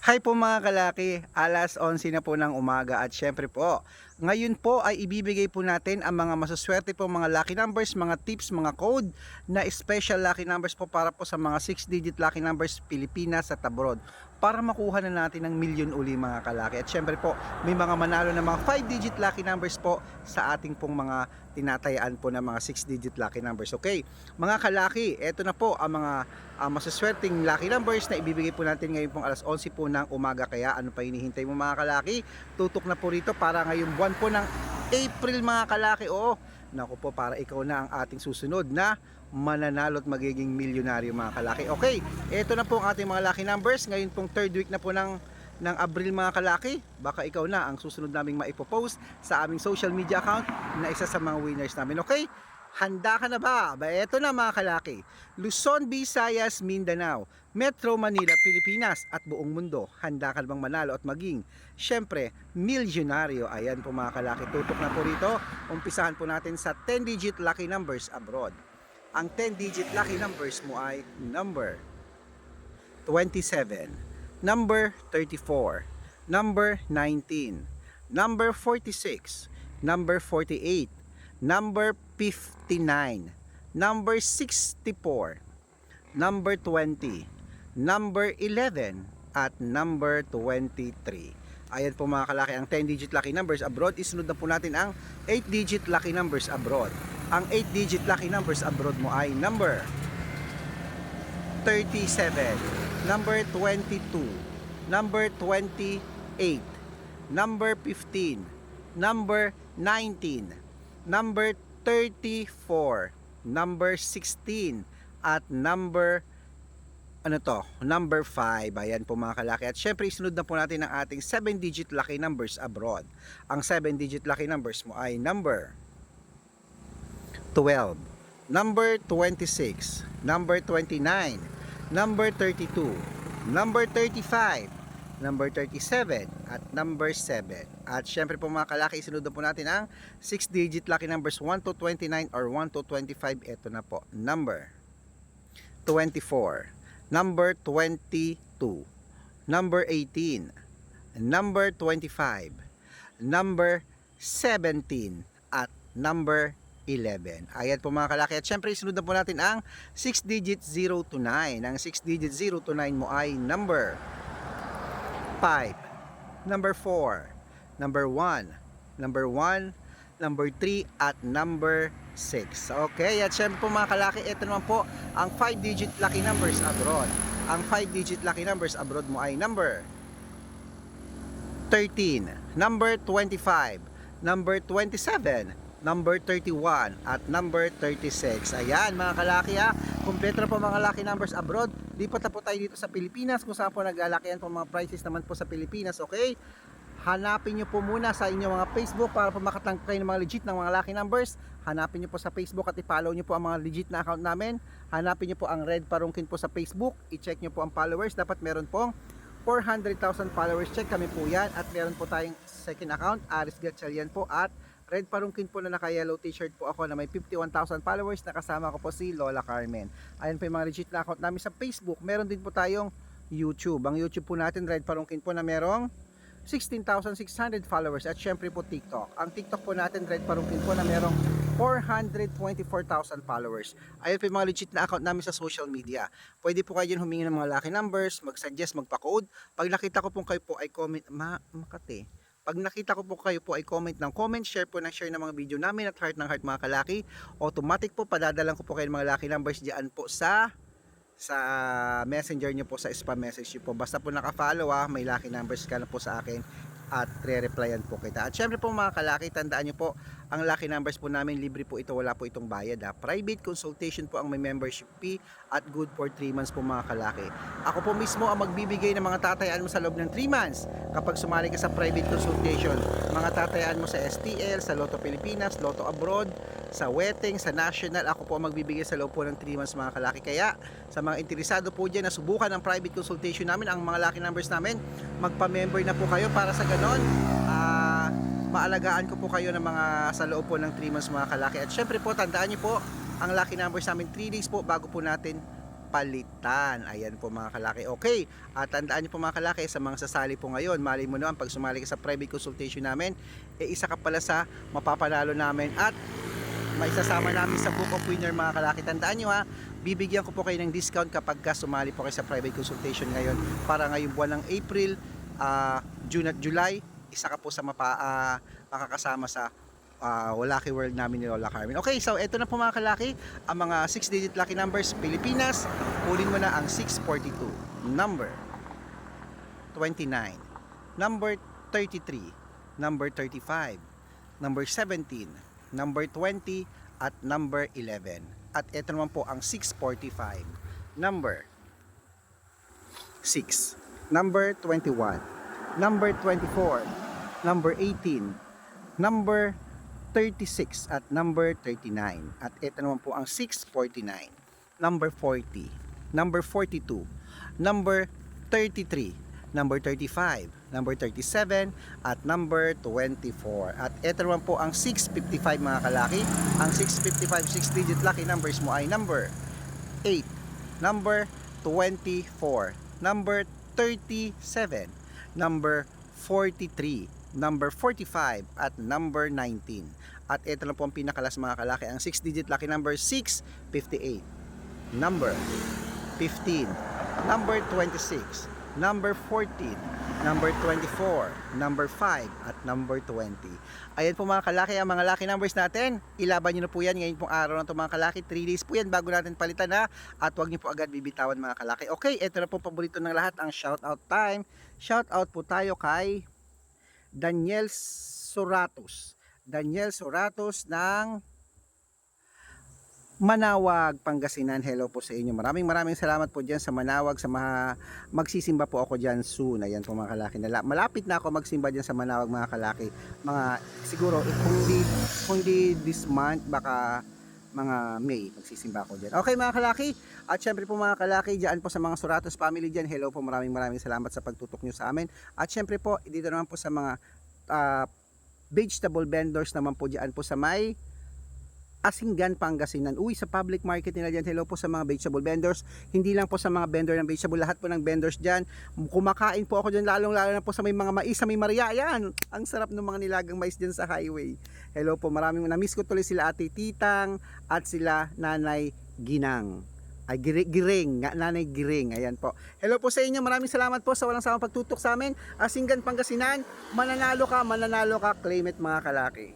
Hi po mga kalaki, alas 11 na po ng umaga at syempre po, ngayon po ay ibibigay po natin ang mga masuswerte po mga lucky numbers, mga tips, mga code na special lucky numbers po para po sa mga 6-digit lucky numbers Pilipinas at abroad para makuha na natin ng milyon uli mga kalaki. At syempre po, may mga manalo na mga 5-digit lucky numbers po sa ating pong mga tinatayaan po ng mga 6-digit lucky numbers. Okay, mga kalaki, eto na po ang mga masuswerteng lucky numbers na ibibigay po natin ngayon pong alas 11 po ng umaga. Kaya ano pa hinihintay mo mga kalaki? Tutok na po rito para ngayong buwan po ng April mga kalaki. Oo, naku po, para ikaw na ang ating susunod na mananalo at magiging milyonaryo mga kalaki. Okay, ito na po ang ating mga lucky numbers. Ngayon pong third week na po ng Abril mga kalaki. Baka ikaw na ang susunod naming maipopost sa aming social media account na isa sa mga winners namin. Okay, handa ka na ba? Eto na mga kalaki. Luzon, Visayas, Mindanao, Metro Manila, Pilipinas at buong mundo. Handa ka na bang manalo at maging, syempre, milyonaryo? Ayan po mga kalaki. Tutok na po rito. Umpisahan po natin sa 10-digit lucky numbers abroad. Ang 10-digit lucky numbers mo ay number 27, number 34, number 19, number 46, number 48, number 59, number 64, number 20, number 11, at number 23. Ayan po mga kalaki, ang 10-digit lucky numbers abroad. Isunod na po natin ang 8-digit lucky numbers abroad. Ang 8-digit lucky numbers abroad mo ay number 37, number 22, number 28, number 15, number 19, number 34, number 16, at number number 5. Ayan po mga kalaki. At syempre isunod na po natin ang ating 7-digit lucky numbers abroad. Ang 7-digit lucky numbers mo ay number 12, number 26, number 29, number 32, number 35, number 37, at number 7. At syempre po mga kalaki, isunod na po natin ang 6-digit lucky numbers 1 to 29 or 1 to 25. Ito na po, number 24, number 22, number 18, number 25, number 17, at number 11. Ayan po mga kalaki. At syempre isunod na po natin ang 6-digit 0 to 9. Ang 6-digit 0 to 9 mo ay number 5, number 4, number 1, number 1, number 3, at number 6. Okay, at syempre po mga kalaki, ito naman po ang 5-digit lucky numbers abroad. Ang 5-digit lucky numbers abroad mo ay number 13, number 25, number 27, number 31, at number 36. Ayan mga kalaki ha, kumpleto na po mga lucky numbers abroad. Lipat na po tayo dito sa Pilipinas kung saan po naglalakihan po mga prices naman po sa Pilipinas. Okay, hanapin nyo po muna sa inyong mga Facebook para po makatangkap kayo ng mga legit ng mga lucky numbers. Hanapin nyo po sa Facebook at i-follow nyo po ang mga legit na account namin. Hanapin nyo po ang Red Parungkin po sa Facebook. I-check nyo po ang followers. Dapat meron pong 400,000 followers. Check kami po yan. At meron po tayong second account, Aris Gatchalian po, at Red Parungkin po na naka-yellow t-shirt po ako na may 51,000 followers. Nakasama ko po si Lola Carmen. Ayan po yung mga legit na account namin sa Facebook. Meron din po tayong YouTube. Ang YouTube po natin, Red Parungkin po, na merong 16,600 followers. At syempre po TikTok. Ang TikTok po natin, Red Parungkin po, na merong 424,000 followers. Ayun po yung mga legit na account namin sa social media. Pwede po kayo humingi ng mga lucky numbers, mag-suggest, magpa-code. Pag nakita ko po kayo po ay comment, makate. Pag nakita ko po kayo po ay comment ng comment, share po ng share ng mga video namin at heart ng heart mga kalaki. Automatic po padadalang ko po kayo ng mga lucky numbers diyan po sa messenger nyo po, sa spam message nyo po. Basta po naka-follow may lucky numbers ka na po sa akin at re-replyan po kita. At syempre po mga kalaki, tandaan nyo po, ang lucky numbers po namin, libre po ito, wala po itong bayad Private consultation po ang may membership fee at good for 3 months po mga kalaki. Ako po mismo ang magbibigay ng mga tatayaan mo sa loob ng 3 months kapag sumali ka sa private consultation. Mga tatayaan mo sa STL, sa Lotto Pilipinas, Lotto Abroad, sa Wedding, sa National, ako po ang magbibigay sa loob po ng 3 months mga kalaki. Kaya sa mga interesado po dyan na subukan ang private consultation namin, ang mga lucky numbers namin, magpa-member na po kayo para sa ganon maalagaan ko po kayo ng mga sa loob po ng 3 months mga kalaki. At syempre po, tandaan nyo po, ang lucky numbers namin 3 days po bago po natin papalitan. Ayan po mga kalaki. Okay, at tandaan niyo po mga kalaki, sa mga sasali po ngayon, mali mo naman pag sumali ka sa private consultation namin, isa ka pala sa mapapanalo namin at maisasama namin sa Book of Winner mga kalaki. Tandaan nyo ha, bibigyan ko po kayo ng discount kapag sumali po kayo sa private consultation ngayon. Para ngayong buwan ng April, June at July, isa ka po sa makakasama sa Lucky World namin ni Lola Carmen. Okay, so eto na po mga kalaki, ang mga 6-digit lucky numbers Pilipinas. Kunin mo na ang 642, number 29, number 33, number 35, number 17, number 20, at number 11. At eto naman po ang 645, number 6, number 21, number 24, number 18, number 36, at number 39. At ito naman po ang 649, number 40, number 42, number 33, number 35, number 37, at number 24. At ito naman po ang 655 mga kalaki. Ang 655 6-digit lucky numbers mo ay number 8, number 24, number 37, number 43, number 45, at number 19. At ito lang po ang pinakalas mga kalaki, ang 6-digit lucky number 658, number 15, number 26, number 14, number 24, number 5, at number 20. Ayan po mga kalaki, ang mga lucky numbers natin. Ilaban nyo na po yan ngayon pong araw na ito mga kalaki. 3 days po yan bago natin palitan ha. At huwag nyo po agad bibitawan mga kalaki. Okay, ito na po paborito ng lahat, ang shoutout time. Shoutout po tayo kay Daniel Soratos. Daniel Soratos ng Manawag, Pangasinan. Hello po sa inyo. Maraming salamat po dyan sa Manawag. Magsisimba po ako dyan soon. Ayan po mga kalaki. Malapit na ako magsimba dyan sa Manawag mga kalaki. Siguro, kung di this month, baka mga May, magsisimba ako dyan. Okay mga kalaki. At syempre po mga kalaki, dyan po sa mga Soratos family dyan. Hello po, maraming salamat sa pagtutok nyo sa amin. At syempre po, dito naman po sa mga vegetable vendors naman po dyan po sa may Asinggan, Pangasinan. Uy, sa public market nila dyan. Hello po sa mga vegetable vendors. Hindi lang po sa mga vendor ng vegetable, lahat po ng vendors dyan. Kumakain po ako dyan, lalo na po sa may mga mais, sa may Maria. Yan, ang sarap ng mga nilagang mais dyan sa highway. Hello po, maraming na-miss ko tuloy sila Ate Titang at sila Nanay Ginang. Ay, Giring, Nanay Giring. Ayan po. Hello po sa inyo. Maraming salamat po sa walang sawang pagtutok sa amin. Asinggan, Pangasinan. Mananalo ka. Claim it mga kalaki.